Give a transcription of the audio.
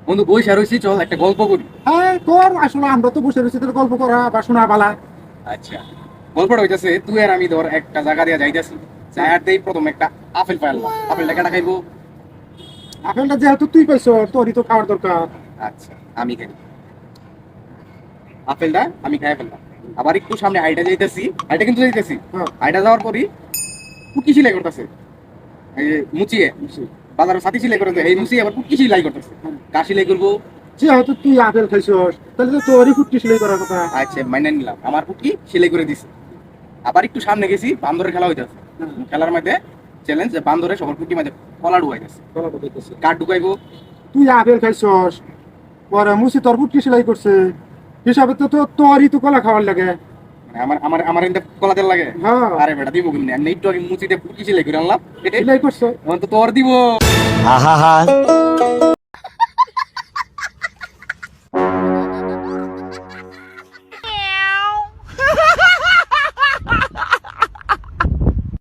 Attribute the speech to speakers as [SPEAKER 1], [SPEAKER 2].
[SPEAKER 1] বন্ধু বই সার হয়েছি, চল একটা গল্প করি।
[SPEAKER 2] হ্যাঁ তোর আসলে আমরা তো বসে রয়েছি তোর গল্প করা বা শোনা বালা।
[SPEAKER 1] আচ্ছা, গল্পটা হইতাছে তুই আর আমি ধর একটা জায়গা দিয়ে যাইতাছি, যাইতেই প্রথম একটা আপেল পাইলাম। আপেলটা কেটা খাইবো?
[SPEAKER 2] আপেলটা যেহেতু তুই পাইছ তোরই তো খাওয়ার দরকার।
[SPEAKER 1] আচ্ছা, আমি খাই। আপেলটা আমি খাই ফেললাম। আবার একটু সামনে হাইটা যাইতেছি, হাইটা কিন্তু যাইতেছি।
[SPEAKER 2] হ্যাঁ
[SPEAKER 1] হাইটা যাওয়ার পরই পুটকি সিলাই করতেছে, এই যে মুচিয়ে বাজারে সাথী সিলাই করতে, এই মুচিয়ে আবার পুটকি সিলাই করতেছে। কার সিলাই করবো?
[SPEAKER 2] যেহেতু তুই আপেল খাইছস তাহলে তো তোরই ফুটকি সেলাই করার কথা।
[SPEAKER 1] আচ্ছা, মাইনে নিলাম, আমার পুটকি সিলাই করে দিছে। আবার একটু সামনে গেছি, বান্দরের খেলা হইতেছে। খেলার মধ্যে চ্যালেঞ্জ যে বান্দরে সবার পুটকির মাঝে কলা ঢুকাইতেছে।
[SPEAKER 2] বলা বলতেছে
[SPEAKER 1] কার ঢুকাইবো?
[SPEAKER 2] তুই আপেল খাইছস পরে মুসি তোর ফুটকি সেলাই করছে হিসাবে তো তোরই তো কলা খাওয়ার লাগে।
[SPEAKER 1] মানে আমার আমার আমার এনতে কলা তেল লাগে?
[SPEAKER 2] হ্যাঁ
[SPEAKER 1] আরে বেটা দিব কিনে, একটু আগে মুচিতে পুটকি সিলাই করে আনলাম,
[SPEAKER 2] সেলাই করছো।
[SPEAKER 1] এখন তো তোর দিব।
[SPEAKER 3] আহা